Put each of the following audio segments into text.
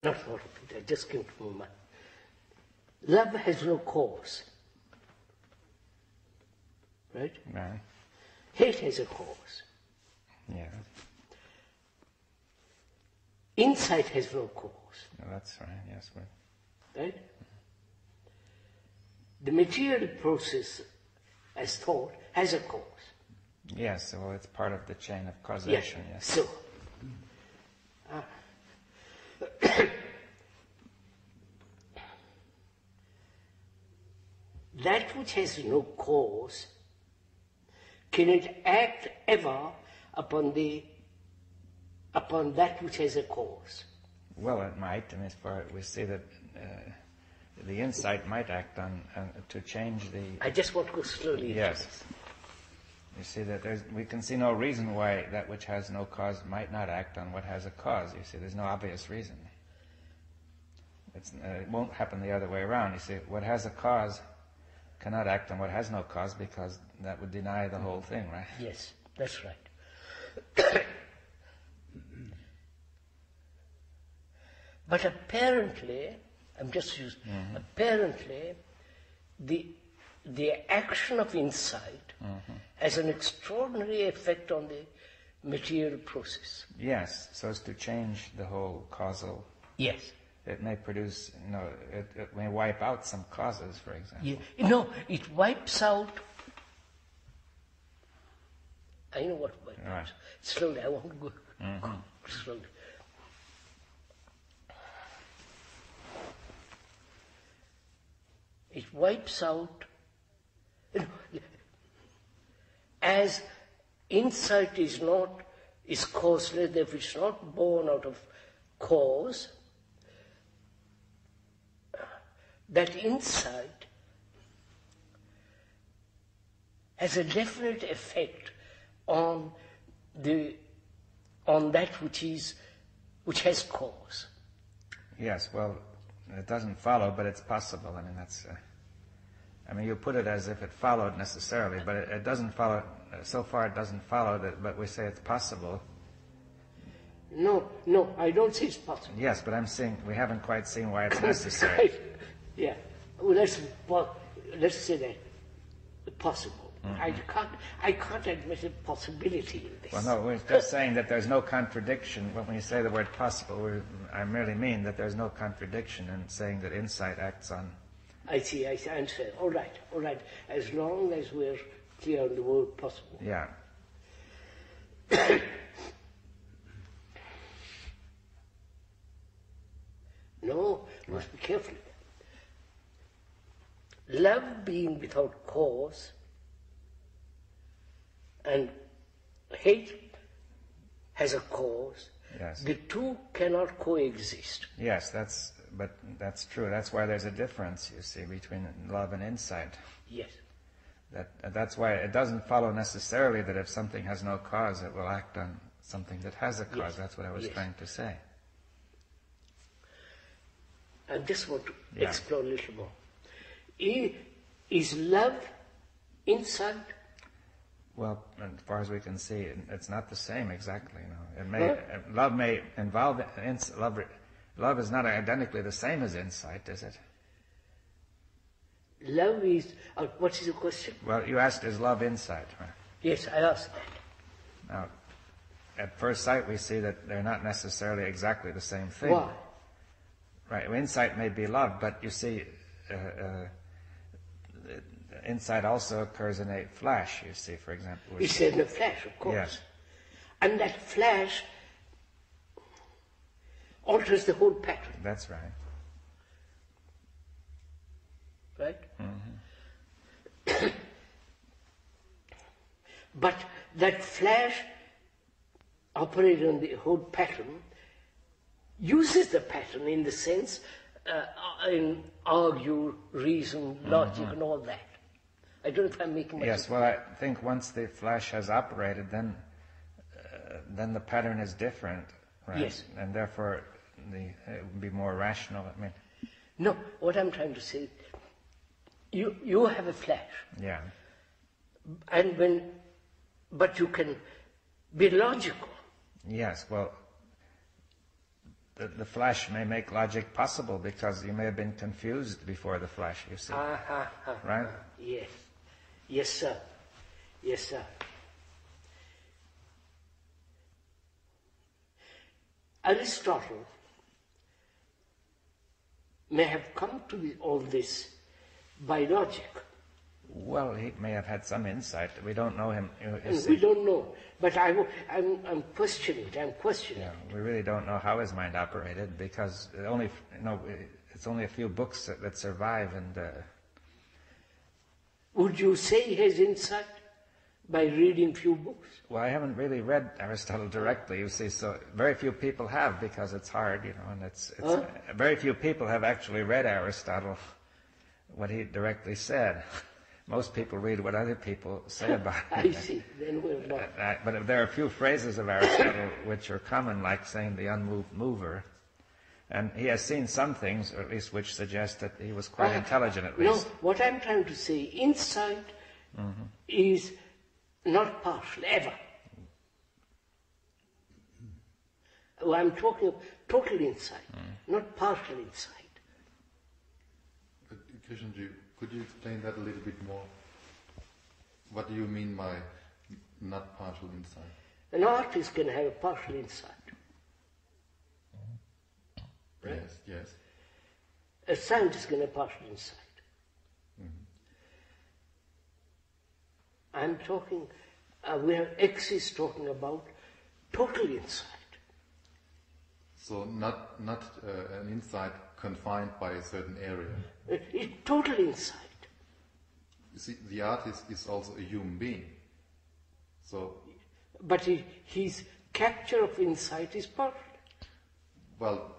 not thought of it, I just came to my mind. Love has no cause. Right? Right. Hate has a cause. Yeah. Insight has no cause. No, that's right, yes. Right? The material process, as thought, has a cause. Yes, well, it's part of the chain of causation, yes. So, that which has no cause, can it act ever upon that which has a cause? Well, it might. I mean, we see that the insight might act on to change the. I just want to go slowly. Yes. You see that we can see no reason why that which has no cause might not act on what has a cause. You see, there's no obvious reason. It won't happen the other way around. You see, what has a cause cannot act on what has no cause, because that would deny the whole thing, right? Yes, that's right. But apparently, apparently, the action of insight has an extraordinary effect on the material process. Yes, so as to change the whole causal. Yes. It may produce, it may wipe out some causes, for example. Yeah. No, it wipes out. I know what wipes out. Slowly, I want to go slowly. It wipes out, as insight is causeless, if it's not born out of cause, that insight has a definite effect on that which has cause. Yes, well, it doesn't follow, but it's possible. I mean, you put it as if it followed necessarily, but it doesn't follow. So far, it doesn't follow that, but we say it's possible. No, I don't say it's possible. Yes, but I'm saying we haven't quite seen why it's necessary. Right. Yeah. Well, let's say that possible. I can't admit a possibility in this. Well, no, we're just saying that there's no contradiction. When we say the word possible, I merely mean that there's no contradiction in saying that insight acts on. I see. I understand. All right. As long as we're clear on the word possible. Yeah. No, you must be careful. Love being without cause and hate has a cause. Yes. The two cannot coexist. Yes, that's true. That's why there's a difference, you see, between love and insight. Yes. That's why it doesn't follow necessarily that if something has no cause, it will act on something that has a cause. Yes. That's what I was trying to say. I just want to explore a little more. Is love insight? Well, as far as we can see, it's not the same exactly. Love may involve love is not identically the same as insight, is it? Love is. What is the question? Well, you asked, is love insight? Right? Yes, I asked that. Now, at first sight, we see that they're not necessarily exactly the same thing. Why? Right. Well, insight may be love, but you see, insight also occurs in a flash, you see, for example. It's in a flash, of course. Yes. And that flash alters the whole pattern. That's right. Right? Mm-hmm. But that flash operating on the whole pattern uses the pattern in the sense, in argue, reason, logic, and all that. I don't know if I'm making myself. Yes, well, I think once the flash has operated, then the pattern is different, right? Yes. And therefore, it would be more rational. I mean. No, what I'm trying to say, you have a flash. Yeah. But you can be logical. Yes, well, the flash may make logic possible because you may have been confused before the flash, you see. Right? Yes. Yes, sir. Yes, sir. Aristotle may have come to all this by logic. Well, he may have had some insight. We don't know him. We don't know. But I'm questioning it. I'm questioning it. We really don't know how his mind operated because it's only a few books that survive. And would you say he has insight by reading few books? Well, I haven't really read Aristotle directly, you see, so very few people have because it's hard, and it's very few people have actually read Aristotle, what he directly said. Most people read what other people say about it. I see. Then we're not. But there are a few phrases of Aristotle which are common, like saying the unmoved mover. And he has seen some things, or at least which suggest that he was quite intelligent at least. No, what I'm trying to say, insight is not partial, ever. Well, I'm talking of total insight, not partial insight. Krishnamurti, could you explain that a little bit more? What do you mean by not partial insight? An artist can have a partial insight. Right? Yes. A scientist can have partial insight. I'm talking, where X is talking about total insight. So not an insight confined by a certain area. It's total insight. You see, the artist is also a human being. So. But his capture of insight is partial. Well,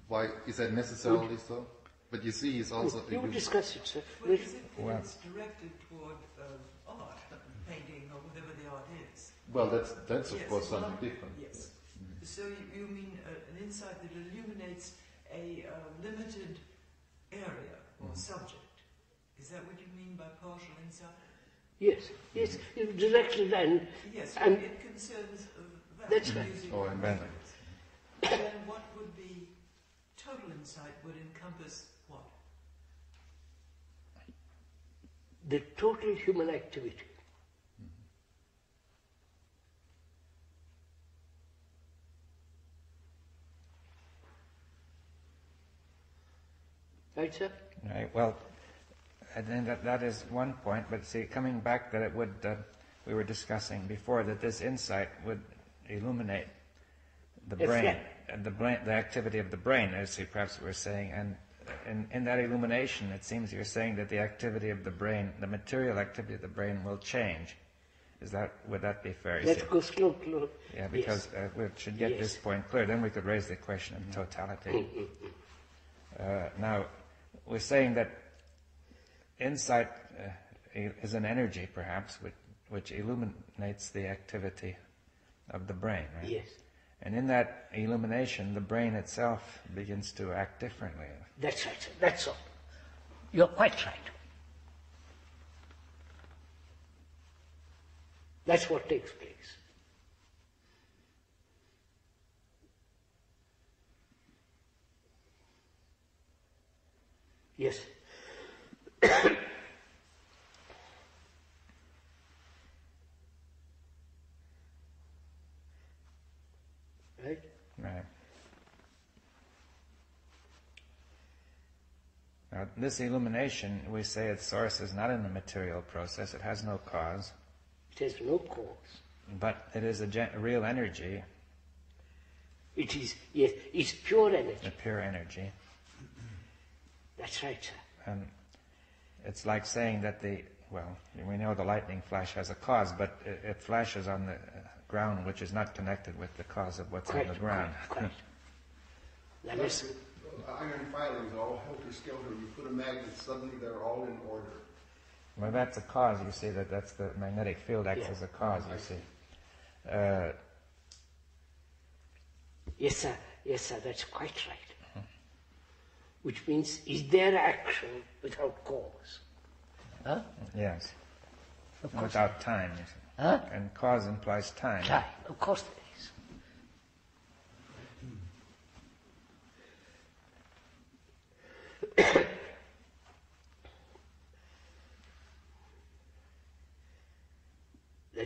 why is that necessarily so? But you see, he's also. You discuss it, sir. Well, is it that it's directed toward art, painting, or whatever the art is? Well, that's of course something different. Yes. So you mean an insight that illuminates a limited area or subject? Is that what you mean by partial insight? Yes, directly and... Yes, and it concerns that. That's right. And then then what would be total insight would encompass what? The total human activity. Right, sir? Right. Well, and then that is one point. But see, coming back, that it would we were discussing before that this insight would illuminate the brain, and the activity of the brain, as you perhaps were saying, and in that illumination, it seems you're saying that the activity of the brain, the material activity of the brain, will change. Would that be fair? Let's go slow. Yeah, because we should get this point clear. Then we could raise the question of totality. Now, we're saying that insight is an energy, perhaps, which illuminates the activity of the brain, right? Yes. And in that illumination, the brain itself begins to act differently. That's right, sir. That's all. You're quite right. That's what takes place. Yes. Right? Right. Now, this illumination, we say its source is not in the material process. It has no cause. It has no cause. But it is a real energy. It is, yes, it's pure energy. A pure energy. That's right, sir. And it's like saying that we know the lightning flash has a cause, but it flashes on the ground which is not connected with the cause of what's on the ground. Correct. That is, iron filings are all helter-skelter. You put a magnet, suddenly they're all in order. Well, that's a cause, you see, that's the magnetic field acts as a cause, you see. yes, sir, that's quite right. Which means, is there action without cause? Huh? Yes. Of course. Without time, you see. Huh? And cause implies time. Time, of course there is.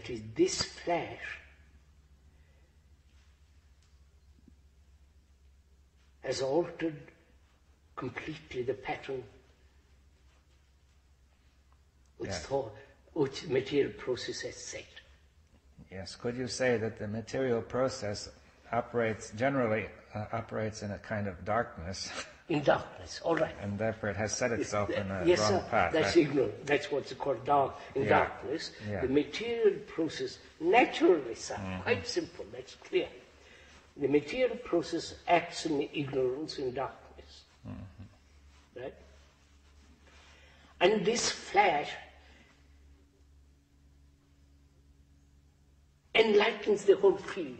That is, this flash has altered completely the pattern which, which material process has set. Yes. Could you say that the material process generally operates in a kind of darkness? In darkness, all right. And therefore it has set itself in a yes, wrong sir, path. that's ignorant. That's what's called darkness. Yeah. The material process, naturally, sir, quite simple, that's clear. The material process acts in ignorance, in darkness. Right? And this flash enlightens the whole field.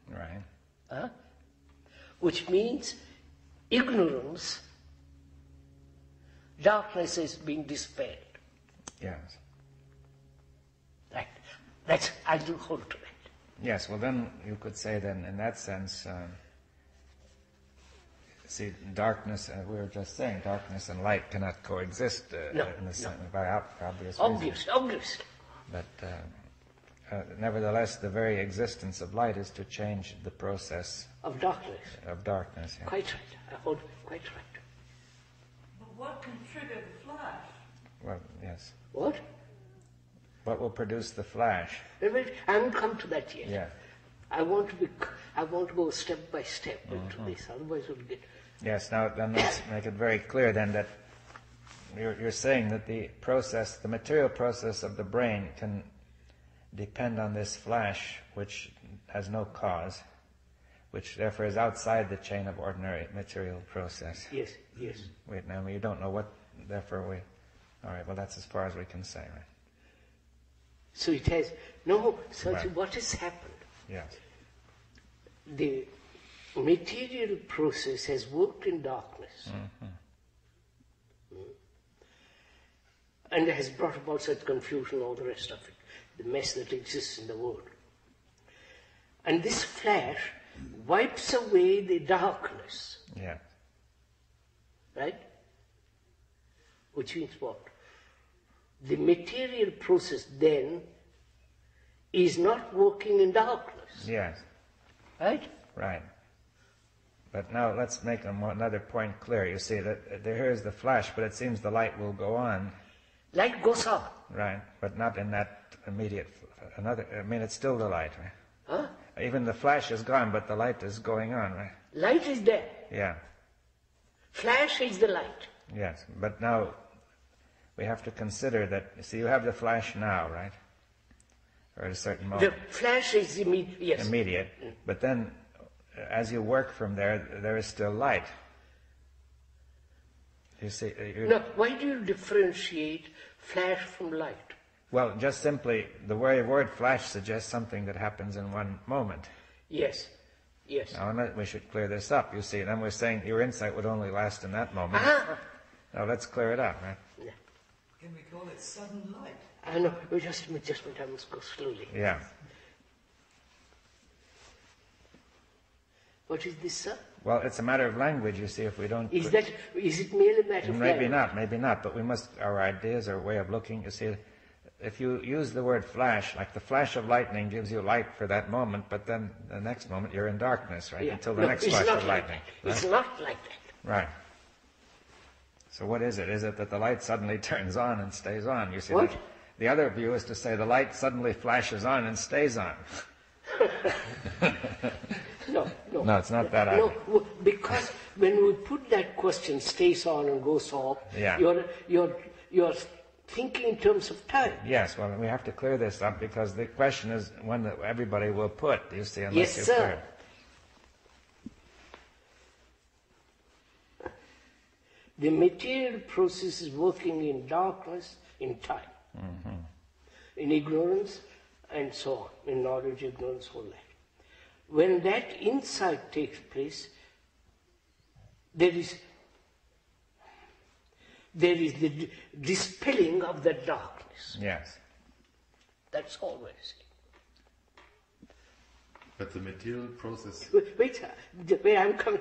Right. Which means ignorance, darkness is being dispelled. Yes. Right. That's, I do hold to that. Yes, well then you could say then in that sense, see, darkness, we were just saying, darkness and light cannot coexist in the sense, by obvious reasons. Obviously. But nevertheless, the very existence of light is to change the process Of darkness. Yeah. Quite right. I hold quite right. But what can trigger the flash? Well, yes. What? What will produce the flash? Wait, I haven't come to that yet. Yeah. I want to go step by step into this, otherwise we'll get... Yes, now then let's make it very clear then that you're saying that the material process of the brain can depend on this flash which has no cause, which therefore is outside the chain of ordinary material process. Yes. Wait, now you don't know what, therefore all right, well that's as far as we can say, right? So it has, no, so Right. what has happened? Yes. The material process has worked in darkness and has brought about such confusion, all the rest of it, the mess that exists in the world. And this flash wipes away the darkness, Yeah. right? Which means what? The material process then is not working in darkness, Yes. right? Right. But now let's make another point clear. You see that here is the flash, but it seems the light will go on. Light goes on. Right, but not in that immediate, it's still the light, right? Huh? Even the flash is gone, but the light is going on, right? Light is there. Yeah, Flash is the light. yes. But now we have to consider that, see, you have the flash now, right? Or at a certain moment. The flash is immediate. Yes. Immediate. But then, as you work from there is still light. You see, Now, why do you differentiate flash from light? well, just simply, the very word flash suggests something that happens in one moment. Yes. Now, we should clear this up, you see. Then we're saying your insight would only last in that moment. Now, let's clear it up, right? Yeah. Can we call it sudden light? I know, just a minute, I must go slowly. Yeah. What is this, sir? Well, it's a matter of language, you see, if we don't... Is it merely a matter of Maybe language? not, but we must, our ideas, our way of looking, you see, if you use the word flash, like the flash of lightning gives you light for that moment, but then the next moment you're in darkness, right? Yeah. Until the No, next it's flash not of like lightning. that. It's not like that. Right. So what is it? Is it that the light suddenly turns on and stays on? You see, What? The other view is to say the light suddenly flashes on and stays on. No. No, it's not that No, either. because when we put that question, stays on and goes off, Yeah. you're thinking in terms of time. Yes, well, we have to clear this up because the question is one that everybody will put, you see, unless Yes, you sir. clear it. The material process is working in darkness, in time, in ignorance, and so on, in knowledge, ignorance, all that. When that insight takes place, there is the dispelling of the darkness. Yes. That's all we're saying. But the material process, Wait, I'm coming.